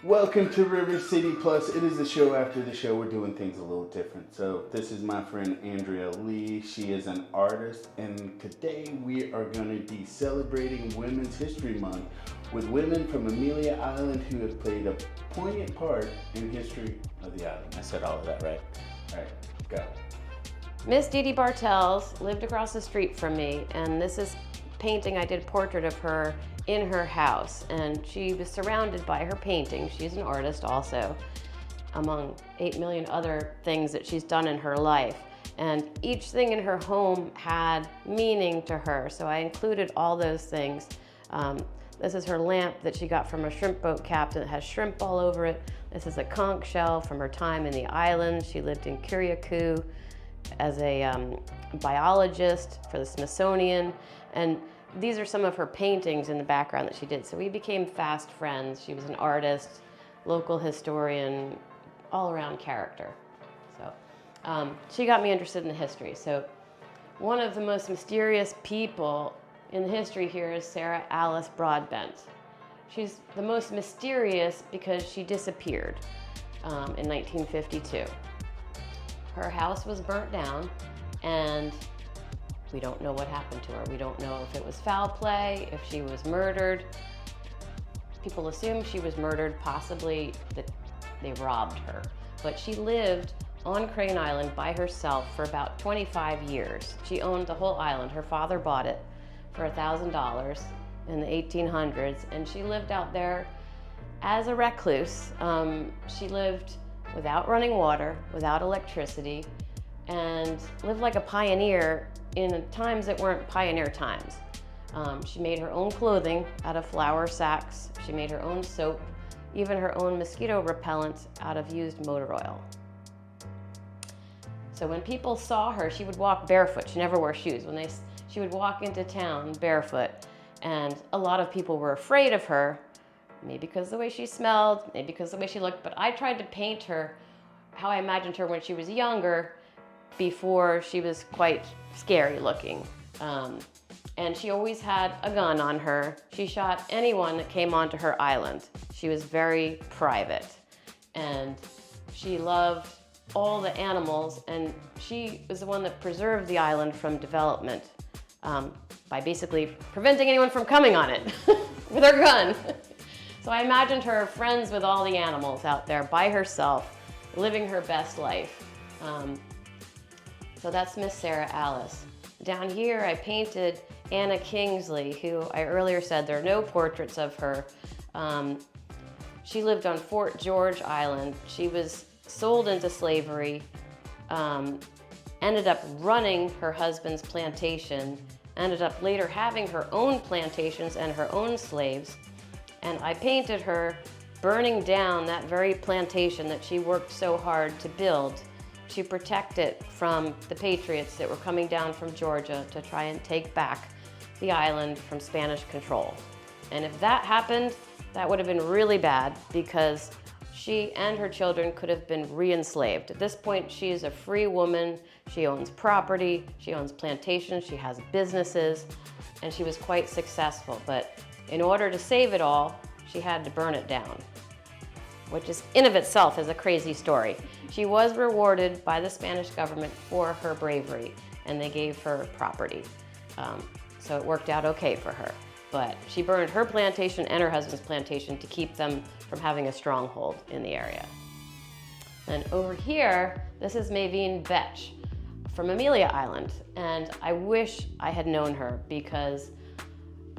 Welcome to River City Plus. It is the show after the show. We're doing things a little different. So this is my friend Andrea Lee. She is an artist, and today we are going to be celebrating Women's History Month with women from Amelia Island who have played a poignant part in the history of the island. I said all of that right. All right, go. Miss Dee Dee Bartels lived across the street from me, and this is a painting I did a portrait of her in her house, and she was surrounded by her paintings. She's an artist also, among 8 million other things that she's done in her life. And each thing in her home had meaning to her, so I included all those things. This is her lamp that she got from a shrimp boat captain. It has shrimp all over it. This is a conch shell from her time in the island. She lived in Kiriakou as a biologist for the Smithsonian. And these are some of her paintings in the background that she did. So we became fast friends. She was an artist, local historian, all-around character. So she got me interested in history. So one of the most mysterious people in the history here is Sarah Alice Broadbent. She's the most mysterious because she disappeared in 1952. Her house was burnt down, and we don't know what happened to her. We don't know if it was foul play, if she was murdered. People assume she was murdered, possibly that they robbed her. But she lived on Crane Island by herself for about 25 years. She owned the whole island. Her father bought it for $1,000 in the 1800s, and she lived out there as a recluse. She lived without running water, without electricity, and lived like a pioneer in times that weren't pioneer times. She made her own clothing out of flour sacks. She made her own soap, even her own mosquito repellent out of used motor oil. So when people saw her, she would walk barefoot. She never wore shoes. She would walk into town barefoot, and a lot of people were afraid of her, maybe because of the way she smelled, maybe because of the way she looked, but I tried to paint her how I imagined her when she was younger, before she was quite scary looking. And she always had a gun on her. She shot anyone that came onto her island. She was very private, and she loved all the animals, and she was the one that preserved the island from development by basically preventing anyone from coming on it with her gun. So I imagined her friends with all the animals out there by herself, living her best life. So that's Miss Sarah Alice. Down here I painted Anna Kingsley, who I earlier said there are no portraits of her. She lived on Fort George Island. She was sold into slavery, ended up running her husband's plantation, ended up later having her own plantations and her own slaves. And I painted her burning down that very plantation that she worked so hard to build, to protect it from the patriots that were coming down from Georgia to try and take back the island from Spanish control. And if that happened, that would have been really bad, because she and her children could have been re-enslaved. At this point, she is a free woman. She owns property, she owns plantations, she has businesses, and she was quite successful. But in order to save it all, she had to burn it down, which is in of itself is a crazy story. She was rewarded by the Spanish government for her bravery, and they gave her property. So it worked out okay for her. But she burned her plantation and her husband's plantation to keep them from having a stronghold in the area. And over here, this is Maveen Betch from Amelia Island. And I wish I had known her, because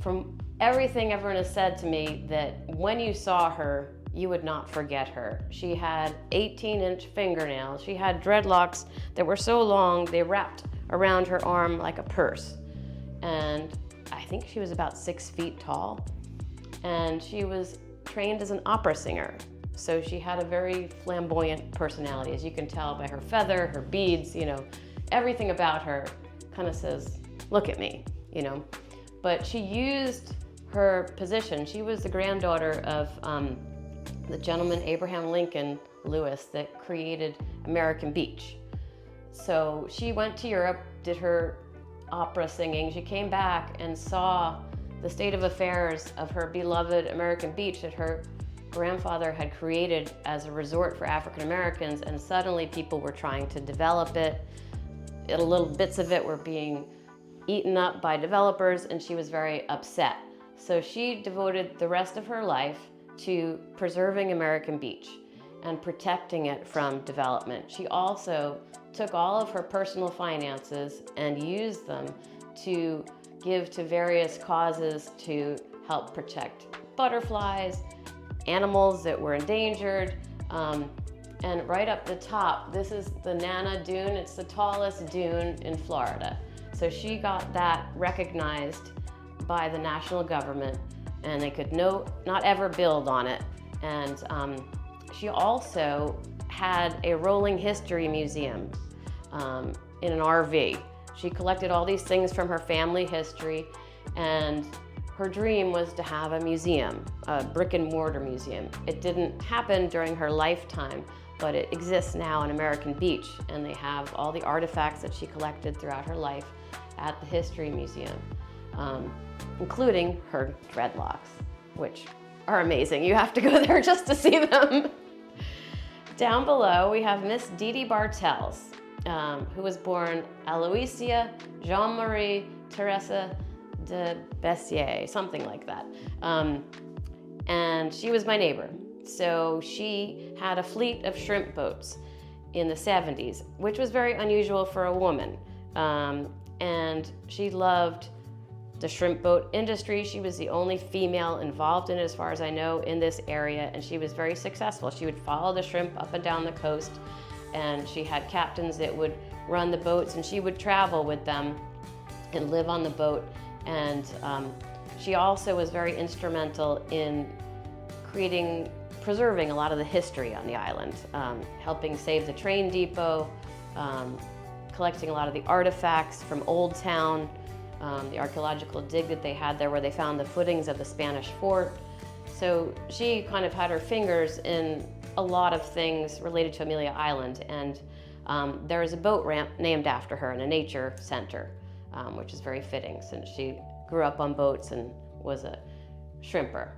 from everything everyone has said to me, that when you saw her, you would not forget her. She had 18-inch fingernails. She had dreadlocks that were so long they wrapped around her arm like a purse. And I think she was about 6 feet tall. And she was trained as an opera singer. So she had a very flamboyant personality, as you can tell by her feather, her beads, everything about her kind of says, look at me, But she used her position. She was the granddaughter of the gentleman Abraham Lincoln Lewis that created American Beach. So she went to Europe, did her opera singing. She came back and saw the state of affairs of her beloved American Beach that her grandfather had created as a resort for African Americans, and suddenly people were trying to develop it. Little bits of it were being eaten up by developers, and she was very upset. So she devoted the rest of her life to preserving American Beach and protecting it from development. She also took all of her personal finances and used them to give to various causes to help protect butterflies, animals that were endangered. And right up the top, this is the Nana Dune. It's the tallest dune in Florida. So she got that recognized by the national government, and they could not ever build on it. And she also had a rolling history museum in an RV. She collected all these things from her family history, and her dream was to have a museum, a brick and mortar museum. It didn't happen during her lifetime, but it exists now in American Beach, and they have all the artifacts that she collected throughout her life at the History Museum, including her dreadlocks, which are amazing. You have to go there just to see them. Down below, we have Miss Dee Dee Bartels, who was born Aloysia Jean-Marie Teresa de Bessier, something like that. And she was my neighbor. So she had a fleet of shrimp boats in the 70s, which was very unusual for a woman. And she loved the shrimp boat industry. She was the only female involved in it, as far as I know, in this area, and she was very successful. She would follow the shrimp up and down the coast, and she had captains that would run the boats, and she would travel with them and live on the boat. And she also was very instrumental in preserving a lot of the history on the island, helping save the train depot, collecting a lot of the artifacts from Old Town, the archaeological dig that they had there where they found the footings of the Spanish fort. So she kind of had her fingers in a lot of things related to Amelia Island, and there is a boat ramp named after her in a nature center, which is very fitting since she grew up on boats and was a shrimper.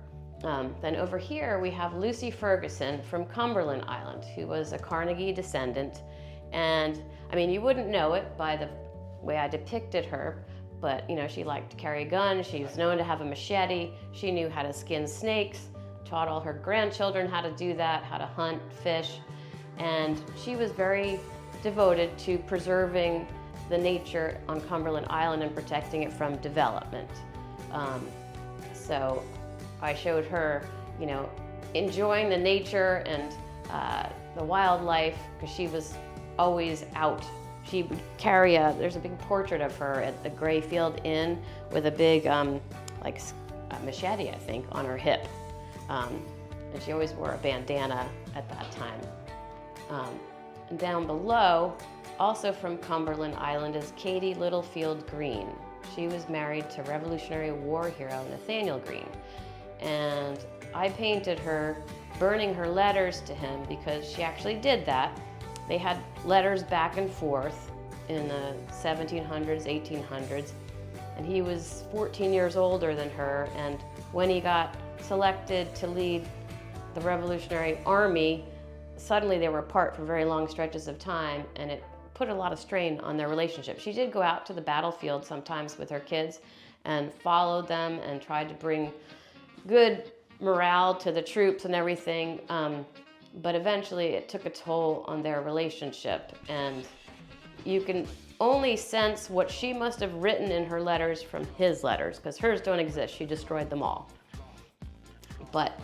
Then over here we have Lucy Ferguson from Cumberland Island, who was a Carnegie descendant. And I mean, you wouldn't know it by the way I depicted her, but you know, she liked to carry a gun. She was known to have a machete. She knew how to skin snakes, taught all her grandchildren how to do that, how to hunt, fish. And she was very devoted to preserving the nature on Cumberland Island and protecting it from development. So I showed her, you know, enjoying the nature and the wildlife, because she was always out. She would carry there's a big portrait of her at the Grayfield Inn with a big, like a machete, I think, on her hip. And she always wore a bandana at that time. And down below, also from Cumberland Island, is Katie Littlefield Green. She was married to Revolutionary War hero Nathaniel Green. And I painted her burning her letters to him because she actually did that. They had letters back and forth in the 1700s, 1800s, and he was 14 years older than her, and when he got selected to lead the Revolutionary Army, suddenly they were apart for very long stretches of time, and it put a lot of strain on their relationship. She did go out to the battlefield sometimes with her kids and followed them and tried to bring good morale to the troops and everything, but eventually it took a toll on their relationship, and you can only sense what she must have written in her letters from his letters, because hers don't exist. She destroyed them all. But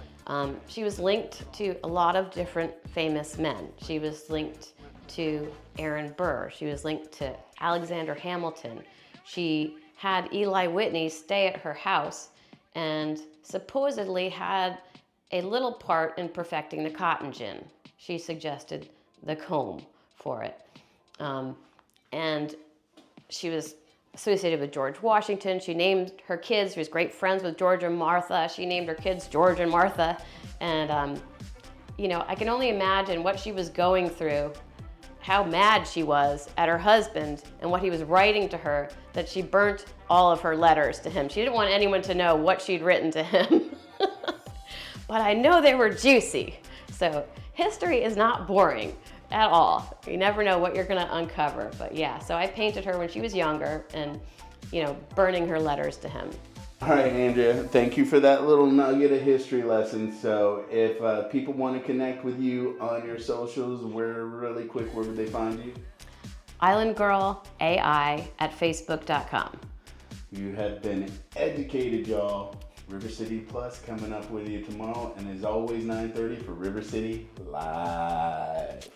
she was linked to a lot of different famous men. She was linked to Aaron Burr. She was linked to Alexander Hamilton. She had Eli Whitney stay at her house and supposedly had a little part in perfecting the cotton gin. She suggested the comb for it. And she was associated with George Washington. She named her kids, she was great friends with George and Martha. She named her kids George and Martha. And, you know, I can only imagine what she was going through, how mad she was at her husband and what he was writing to her, that she burnt all of her letters to him. She didn't want anyone to know what she'd written to him. but I know they were juicy. So history is not boring at all. You never know what you're gonna uncover. But yeah, so I painted her when she was younger and, you know, burning her letters to him. All right, Andrea, thank you for that little nugget of history lesson. So if people want to connect with you on your socials, really quick, where would they find you? Island Girl AI at Facebook.com. You have been educated, y'all. River City Plus coming up with you tomorrow. And as always, 9:30 for River City Live.